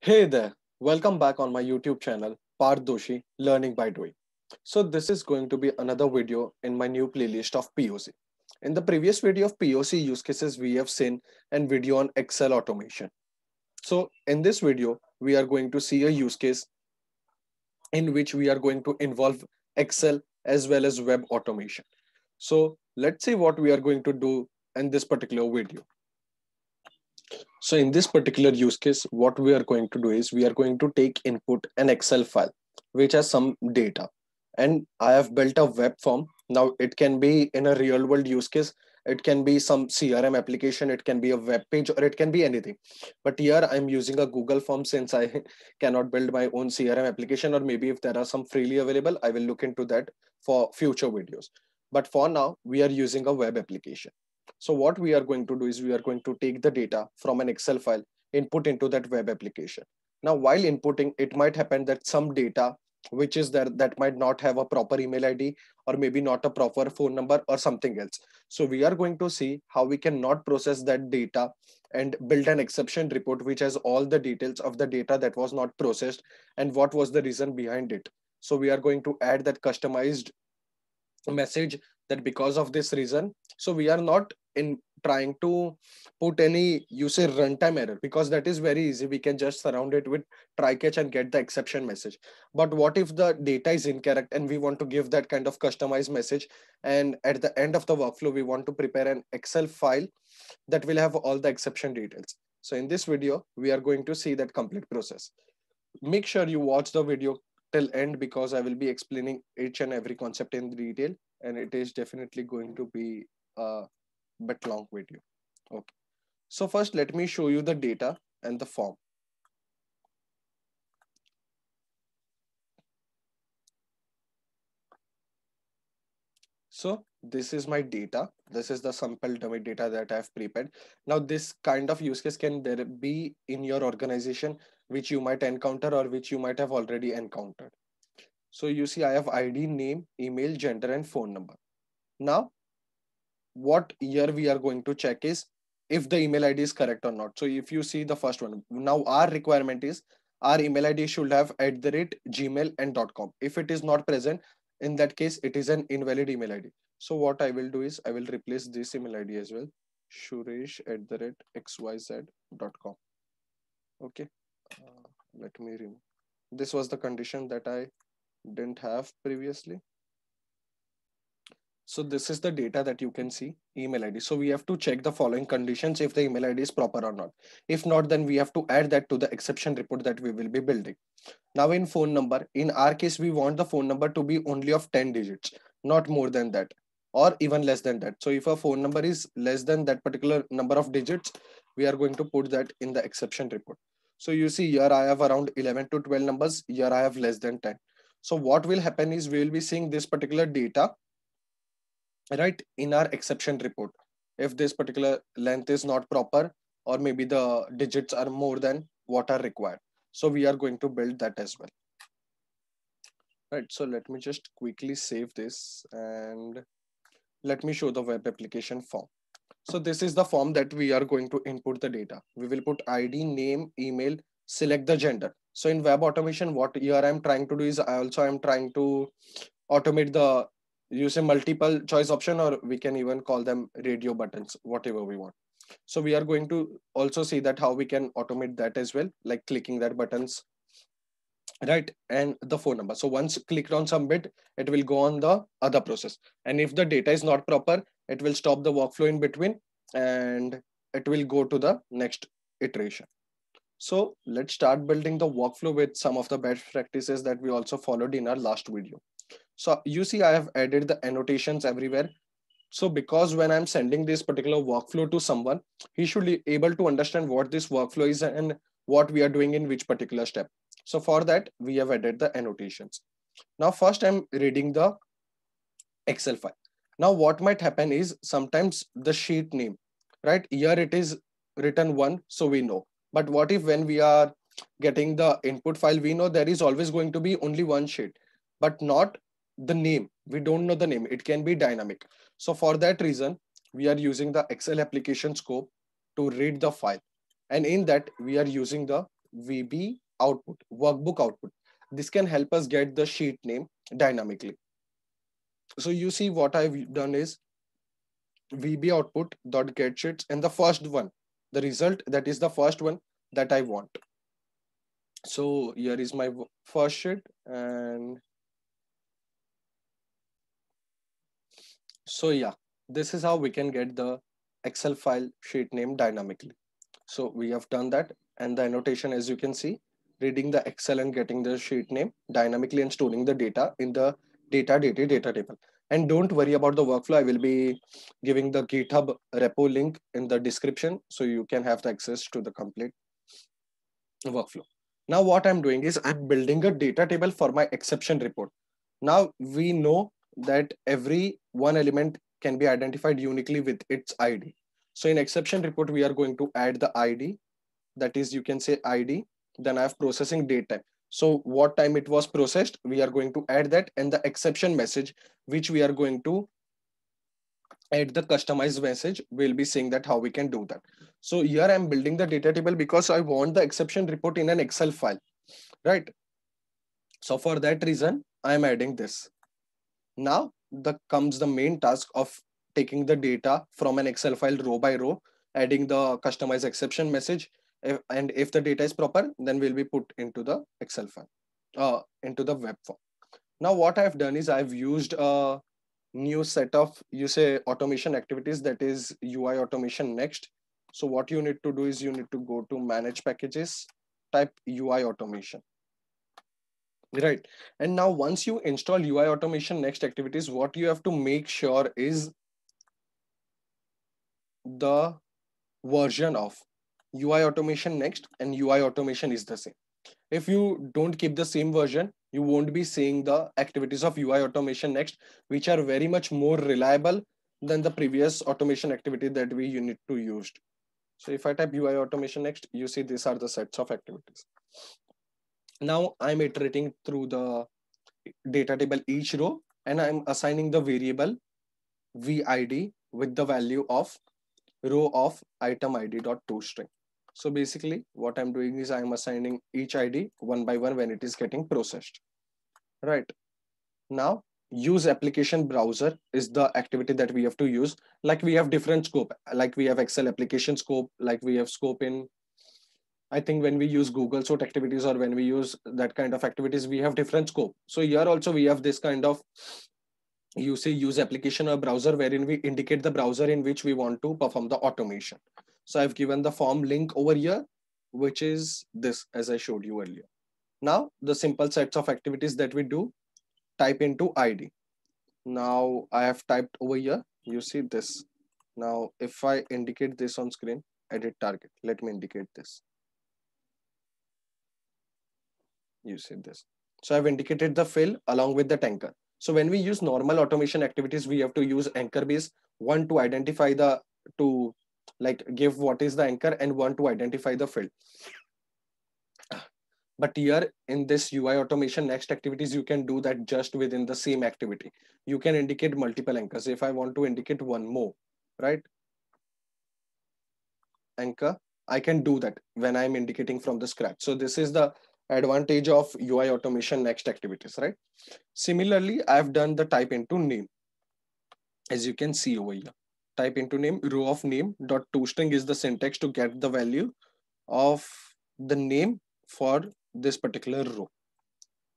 Hey there, welcome back on my YouTube channel, Parth Doshi Learning by Doing. So, this is going to be another video in my new playlist of POC. In the previous video of POC use cases, we have seen a video on Excel automation. So, in this video, we are going to see a use case in which we are going to involve Excel as well as web automation. So, let's see what we are going to do in this particular video. So in this particular use case, what we are going to do is we are going to take input an Excel file, which has some data. And I have built a web form. Now it can be in a real world use case. It can be some CRM application. It can be a web page or it can be anything. But here I'm using a Google form since I cannot build my own CRM application, or maybe if there are some freely available, I will look into that for future videos. But for now, we are using a web application. So what we are going to do is we are going to take the data from an Excel file, input into that web application. Now, while inputting, it might happen that some data which is there that might not have a proper email ID or maybe not a proper phone number or something else. So we are going to see how we can not process that data and build an exception report which has all the details of the data that was not processed and what was the reason behind it. So we are going to add that customized message that because of this reason. So we are not in trying to put any user runtime error because that is very easy. We can just surround it with try catch and get the exception message. But what if the data is incorrect and we want to give that kind of customized message, and at the end of the workflow we want to prepare an Excel file that will have all the exception details. So in this video we are going to see that complete process. Make sure you watch the video till end because I will be explaining each and every concept in detail, and it is definitely going to be a bit long video. Okay. So first let me show you the data and the form. So this is my data. This is the sample dummy data that I've prepared. Now this kind of use case can there be in your organization which you might encounter or which you might have already encountered. So you see I have ID, name, email, gender and phone number. Now what here we are going to check is if the email ID is correct or not. So if you see the first one, now our requirement is our email ID should have @gmail and .com. If it is not present, in that case, it is an invalid email ID. So what I will do is I will replace this email ID as well. Suresh@xyz.com. Okay. Let me remove. This was the condition that I didn't have previously. So this is the data that you can see, email ID. So we have to check the following conditions if the email ID is proper or not. If not, then we have to add that to the exception report that we will be building. Now in phone number, in our case, we want the phone number to be only of 10 digits, not more than that, or even less than that. So if a phone number is less than that particular number of digits, we are going to put that in the exception report. So you see here I have around 11 to 12 numbers. Here I have less than 10. So what will happen is we will be seeing this particular data right in our exception report if this particular length is not proper or maybe the digits are more than what are required. So we are going to build that as well. Right, so let me just quickly save this and let me show the web application form. So this is the form that we are going to input the data. We will put ID, name, email, select the gender. So in web automation, what here I'm trying to do is I also am trying to automate the use a multiple choice option, or we can even call them radio buttons, whatever we want. So we are going to also see that how we can automate that as well, like clicking that buttons, right? And the phone number. So once clicked on submit, it will go on the other process. And if the data is not proper, it will stop the workflow in between and it will go to the next iteration. So let's start building the workflow with some of the best practices that we also followed in our last video. So you see, I have added the annotations everywhere. So because when I'm sending this particular workflow to someone, he should be able to understand what this workflow is and what we are doing in which particular step. So for that, we have added the annotations. Now, first I'm reading the Excel file. Now, what might happen is sometimes the sheet name, right? Here it is written one, so we know. But what if when we are getting the input file, we know there is always going to be only one sheet, but not the name. We don't know the name. It can be dynamic. So for that reason, we are using the Excel application scope to read the file. And in that, we are using the VB output, workbook output. This can help us get the sheet name dynamically. So you see what I've done is VB output dot get sheets, and the first one, the result, that is the first one that I want. So here is my first sheet, and so yeah, this is how we can get the Excel file sheet name dynamically. So we have done that, and the annotation, as you can see, reading the Excel and getting the sheet name dynamically and storing the data in the data table. And don't worry about the workflow. I will be giving the GitHub repo link in the description, so you can have the access to the complete workflow. Now what I'm doing is I'm building a data table for my exception report. Now we know that every one element can be identified uniquely with its ID. So in exception report, we are going to add the ID, that is, you can say ID. Then I have processing date time. So what time it was processed, we are going to add that, and the exception message, which we are going to add the customized message. We'll be seeing that how we can do that. So here I'm building the data table because I want the exception report in an Excel file, right? So for that reason, I'm adding this. Now the comes the main task of taking the data from an Excel file row by row, adding the customized exception message, and if the data is proper, then will be put into the Excel file, into the web form. Now what I've done is I've used a new set of, you say, automation activities, that is UI automation next. So what you need to do is you need to go to manage packages, type UI automation. Right. And now once you install UI automation next activities, what you have to make sure is the version of UI automation next and UI automation is the same. If you don't keep the same version, you won't be seeing the activities of UI automation next, which are very much more reliable than the previous automation activity that we need to use. So if I type UI automation next, you see these are the sets of activities. Now I'm iterating through the data table each row, and I'm assigning the variable VID with the value of row of item ID dot toString. So basically what I'm doing is I'm assigning each ID one by one when it is getting processed. Right. Now use application browser is the activity that we have to use. Like we have different scope, like we have Excel application scope, like we have scope in, I think when we use Google Suite activities or when we use that kind of activities, we have different scope. So here also we have this kind of, you say, use application or browser, wherein we indicate the browser in which we want to perform the automation. So I've given the form link over here, which is this, as I showed you earlier. Now the simple sets of activities that we do, type into ID. Now I have typed over here, you see this. Now if I indicate this on screen, edit target, let me indicate this. You see this. So I've indicated the fill along with the anchor. So when we use normal automation activities, we have to use anchor base, one to identify the, to like give what is the anchor, and one to identify the field. But here in this UI automation next activities, you can do that just within the same activity. You can indicate multiple anchors. If I want to indicate one more, right? Anchor, I can do that when I'm indicating from the scratch. So this is the advantage of UI automation next activities, right? Similarly, I've done the type into name. As you can see over here, type into name, row of name dot toString is the syntax to get the value of the name for this particular row.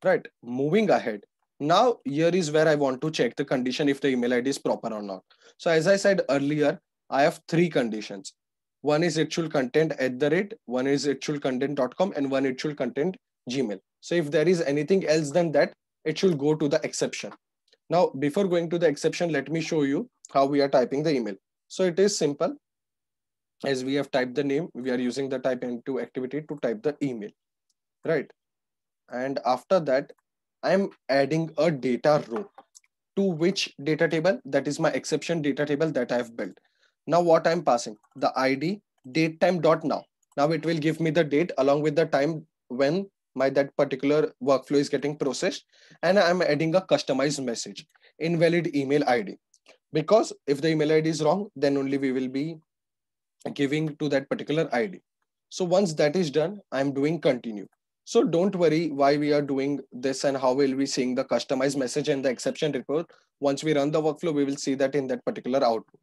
Right, moving ahead. Now here is where I want to check the condition if the email ID is proper or not. So as I said earlier, I have three conditions. One is it should content @ one is it should content.com, and one it should content Gmail. So if there is anything else than that, it should go to the exception. Now, before going to the exception, let me show you how we are typing the email. So it is simple. As we have typed the name, we are using the type into activity to type the email, right? And after that, I'm adding a data row to which data table, that is my exception data table that I've built. Now what I'm passing, the ID date time dot now. Now it will give me the date along with the time when my that particular workflow is getting processed, and I'm adding a customized message, invalid email ID, because if the email ID is wrong, then only we will be giving to that particular ID. So once that is done, I'm doing continue. So don't worry why we are doing this and how will we seeing the customized message and the exception report. Once we run the workflow, we will see that in that particular output,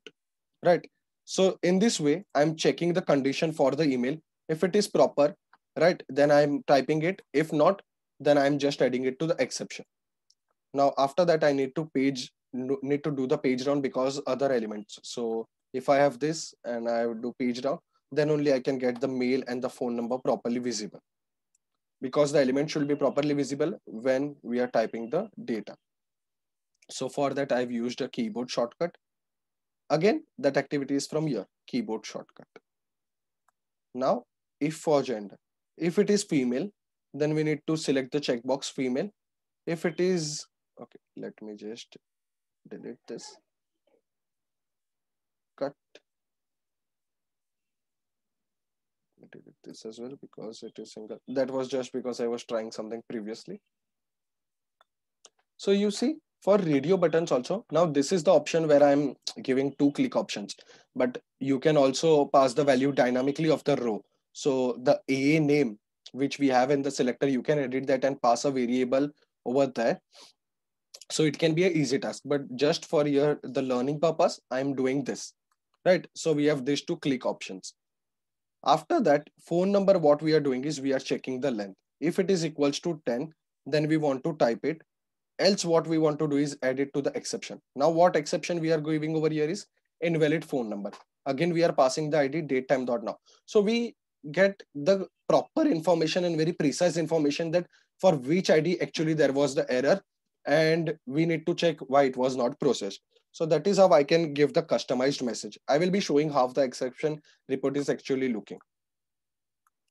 right? So in this way, I'm checking the condition for the email. If it is proper, right, then I'm typing it. If not, then I'm just adding it to the exception. Now after that, I need to do the page down because other elements. So if I have this and I would do page down, then only I can get the mail and the phone number properly visible, because the element should be properly visible when we are typing the data. So for that, I've used a keyboard shortcut. Again, that activity is from here, keyboard shortcut. Now, if for gender, if it is female, then we need to select the checkbox female. If it is, okay, let me just delete this, cut, delete this as well because it is single. That was just because I was trying something previously. So you see, for radio buttons also, now this is the option where I'm giving 2 click options, but you can also pass the value dynamically of the row. So the AA name, which we have in the selector, you can edit that and pass a variable over there. So it can be an easy task, but just for your the learning purpose, I'm doing this, right? So we have these 2 click options. After that, phone number, what we are doing is we are checking the length. If it is equals to 10, then we want to type it. Else what we want to do is add it to the exception. Now what exception we are giving over here is invalid phone number. Again, we are passing the ID date time dot now. So we get the proper information and very precise information that for which ID actually there was the error, and we need to check why it was not processed. So that is how I can give the customized message. I will be showing how the exception report is actually looking.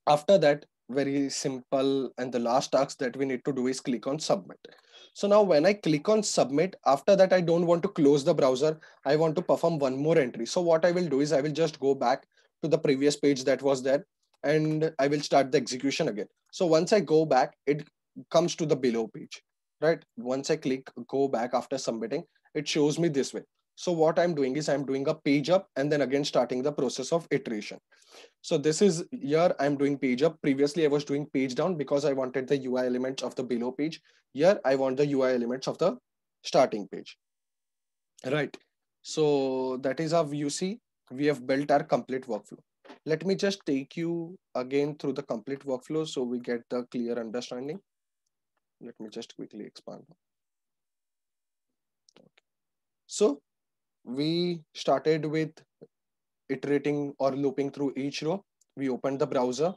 After that, very simple, and the last task that we need to do is click on submit. So now when I click on submit, after that, I don't want to close the browser. I want to perform one more entry. So what I will do is I will just go back to the previous page that was there, and I will start the execution again. So once I go back, it comes to the below page, right? Once I click go back after submitting, it shows me this way. So what I'm doing is I'm doing a page up and then again starting the process of iteration. So this is here I'm doing page up. Previously I was doing page down because I wanted the UI elements of the below page. Here I want the UI elements of the starting page, right? So that is how you see we have built our complete workflow. Let me just take you again through the complete workflow so we get the clear understanding. Let me just quickly expand. So we started with iterating or looping through each row. We opened the browser,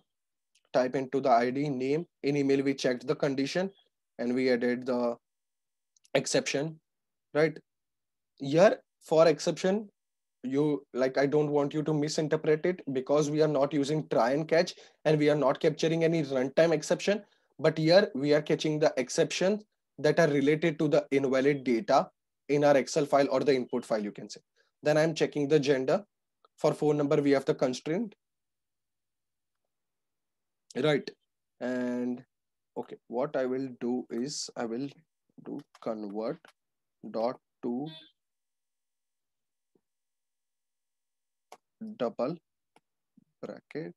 type into the ID name. In email, we checked the condition and we added the exception, right? Here for exception, you like, I don't want you to misinterpret it because we are not using try and catch and we are not capturing any runtime exception. But here we are catching the exceptions that are related to the invalid data in our Excel file or the input file, you can say. Then I'm checking the gender. For phone number, we have the constraint, right? And okay, what I will do is I will do convert dot to double bracket,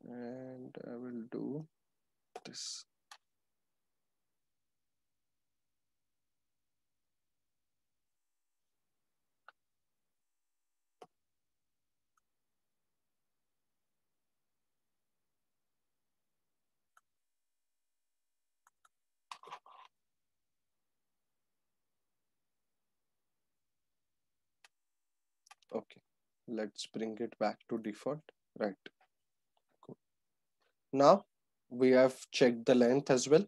and I will do this. Okay, let's bring it back to default, right? Cool. Now we have checked the length as well,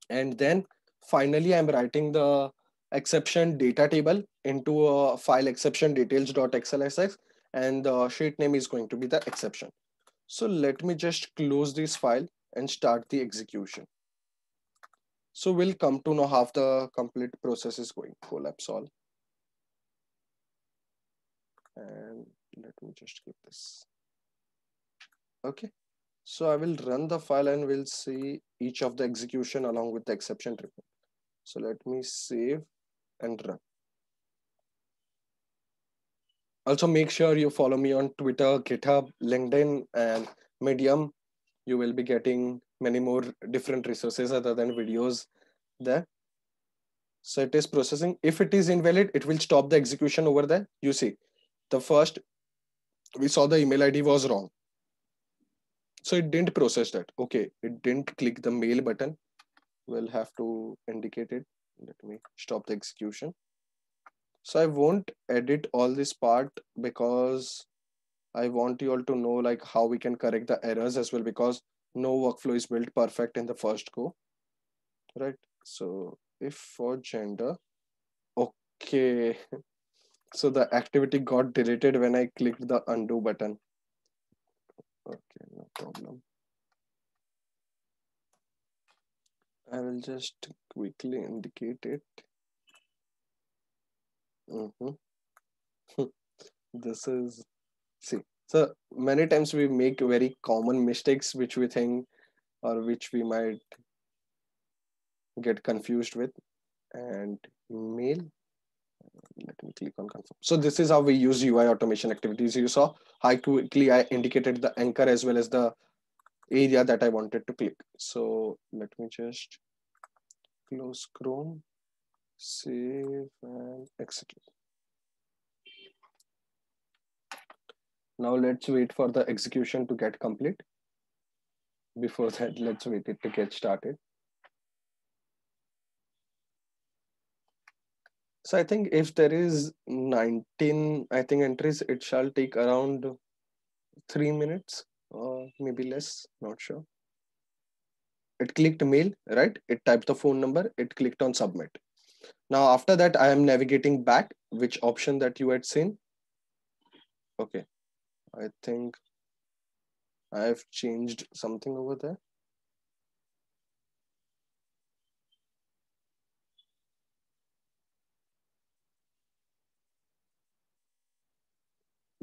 and then finally I'm writing the exception data table into a file exception details.xlsx, and the sheet name is going to be the exception. So let me just close this file and start the execution. So we'll come to know how the complete process is going. Collapse all. And let me just keep this. Okay. So I will run the file and we'll see each of the execution along with the exception report. So let me save and run. Also, make sure you follow me on Twitter, GitHub, LinkedIn, and Medium. You will be getting many more different resources other than videos there. So it is processing. If it is invalid, it will stop the execution over there. You see, the first we saw the email ID was wrong. So it didn't process that. Okay, it didn't click the mail button. We'll have to indicate it. Let me stop the execution. So I won't edit all this part because I want you all to know like how we can correct the errors as well, because no workflow is built perfect in the first go, right? So if for gender, okay. So the activity got deleted when I clicked the undo button. Okay, no problem. I will just quickly indicate it. Mhm. This is, see, so many times we make very common mistakes which we think or which we might get confused with. And mail, let me click on confirm. So this is how we use UI automation activities. You saw how quickly I indicated the anchor as well as the area that I wanted to click. So let me just close Chrome, save and execute. Now let's wait for the execution to get complete. Before that, let's wait it to get started. So I think if there is 19, I think entries, it shall take around 3 minutes or maybe less, not sure. It clicked mail, right? It typed the phone number, it clicked on submit. Now after that, I am navigating back, which option that you had seen. Okay, I think I have changed something over there.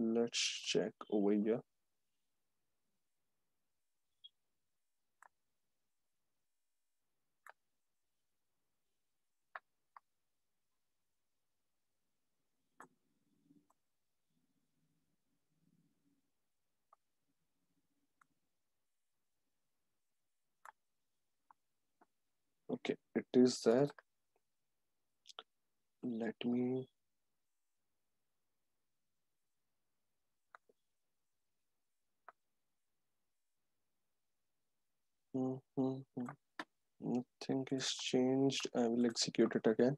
Let's check over here. Okay, it is there. Let me, nothing is changed. I will execute it again.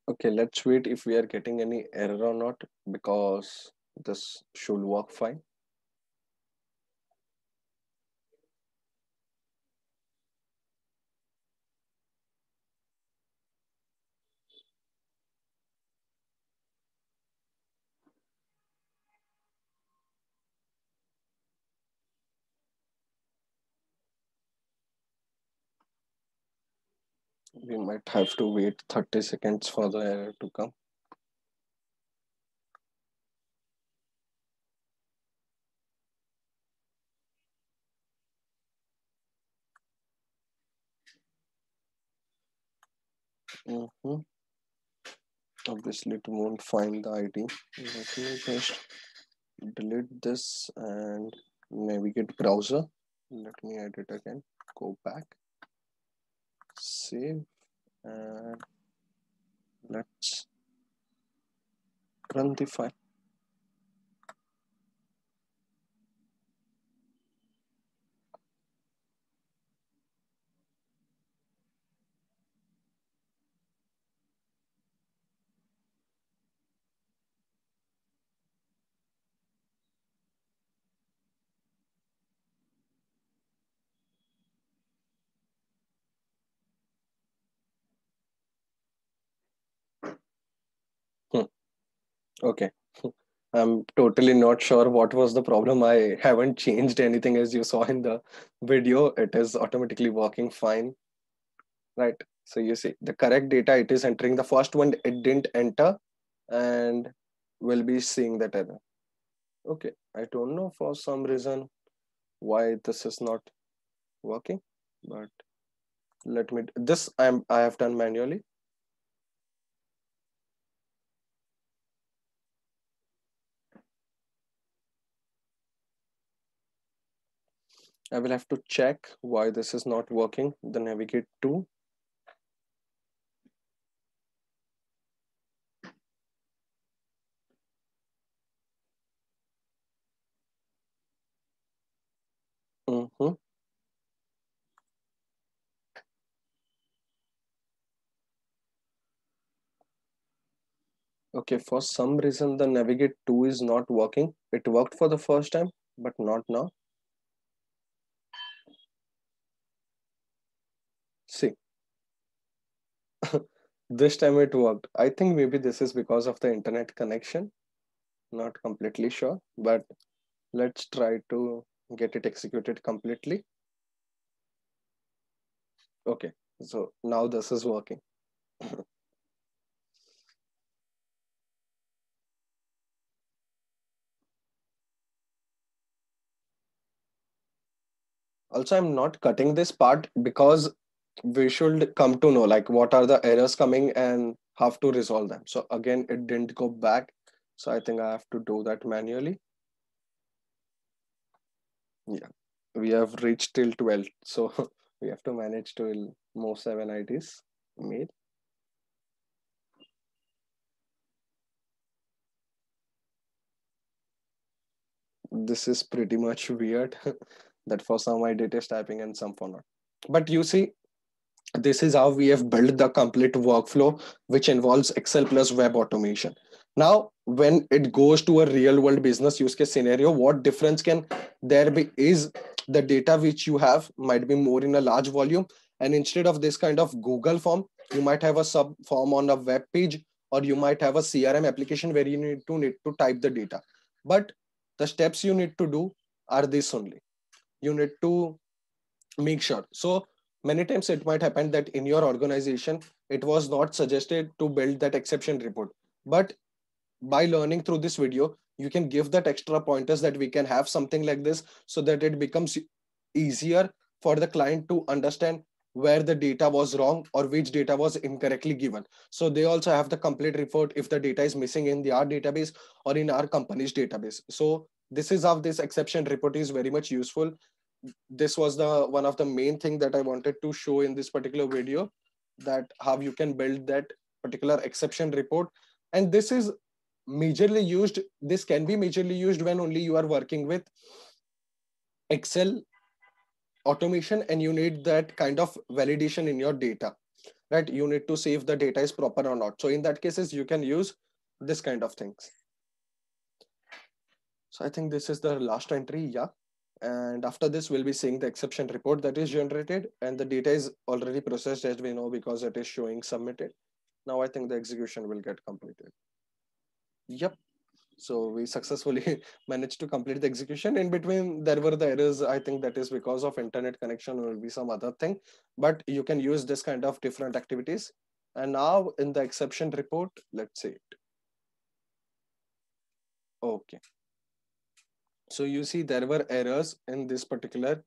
Okay, let's wait if we are getting any error or not, because this should work fine. We might have to wait 30 seconds for the error to come. Mm-hmm. Obviously, it won't find the ID. Let me just delete this and navigate browser. Let me edit again. Go back, save, and let's run the file. Okay. I'm totally not sure what was the problem. I haven't changed anything as you saw in the video. It is automatically working fine, right? So you see the correct data, it is entering. The first one, it didn't enter, and we'll be seeing that error. Okay. I don't know for some reason why this is not working, but let me, this I have done manually. I will have to check why this is not working. The navigate to. Mhm. Okay, for some reason the navigate 2 is not working. It worked for the first time, but not now. See, this time it worked. I think maybe this is because of the internet connection. Not completely sure, but let's try to get it executed completely. Okay, so now this is working. Also, I'm not cutting this part because we should come to know like what are the errors coming and how to resolve them. So again, it didn't go back. So I think I have to do that manually. Yeah, we have reached till 12. So we have to manage to move 7 IDs made. This is pretty much weird that for some I did is typing and some for not. But you see, this is how we have built the complete workflow, which involves Excel plus web automation. Now, when it goes to a real world business use case scenario, what difference can there be is the data which you have might be more in a large volume. And instead of this kind of Google form, you might have a sub form on a web page, or you might have a CRM application where you need to type the data. But the steps you need to do are this only. You need to make sure. So many times it might happen that in your organization it was not suggested to build that exception report, but by learning through this video you can give that extra pointers that we can have something like this, so that it becomes easier for the client to understand where the data was wrong or which data was incorrectly given. So they also have the complete report if the data is missing in our database or in our company's database. So this is how this exception report is very much useful. This was the one of the main thing that I wanted to show in this particular video, that how you can build that particular exception report. And this can be majorly used when only you are working with Excel automation and you need that kind of validation in your data, right? You need to see if the data is proper or not. So in that cases you can use this kind of things. So I think this is the last entry. Yeah. And after this, we'll be seeing the exception report that is generated, and the data is already processed as we know because it is showing submitted. Now I think the execution will get completed. Yep. So we successfully managed to complete the execution. In between, there were the errors. I think that is because of internet connection or be some other thing. But you can use this kind of different activities. And now in the exception report, let's see it. Okay. So you see there were errors in this particular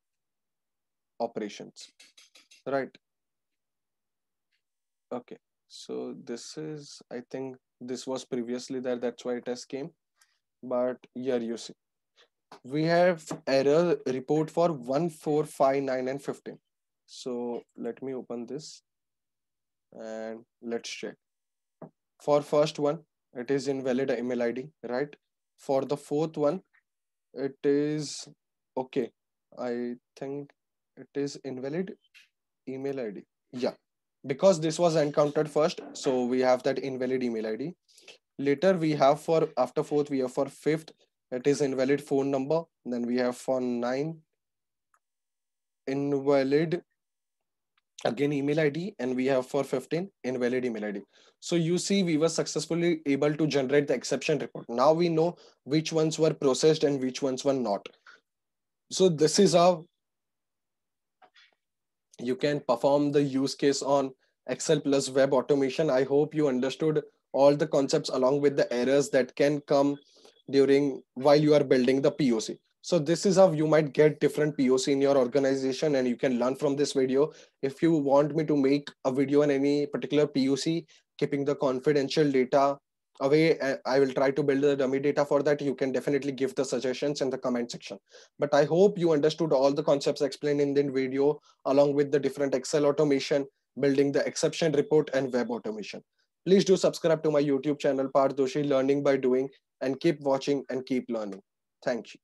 operations, right? Okay. So this is, I think this was previously there. That's why it has came. But here you see, we have error report for 1459 and 15. So let me open this and let's check. For first one, it is invalid email ID, right? For the fourth one, it is okay. I think it is invalid email ID. Yeah, because this was encountered first, so we have that invalid email ID. Later we have for after fourth, we have for fifth, it is invalid phone number. Then we have for nine, invalid again email id, and we have for 15 invalid email id. So you see we were successfully able to generate the exception report. Now we know which ones were processed and which ones were not. So this is how you can perform the use case on Excel plus web automation. I hope you understood all the concepts along with the errors that can come during while you are building the POC. So this is how you might get different POC in your organization, and you can learn from this video. If you want me to make a video on any particular POC, keeping the confidential data away, I will try to build the dummy data for that. You can definitely give the suggestions in the comment section. But I hope you understood all the concepts explained in the video, along with the different Excel automation, building the exception report, and web automation. Please do subscribe to my YouTube channel, Parth Doshi Learning by Doing, and keep watching and keep learning. Thank you.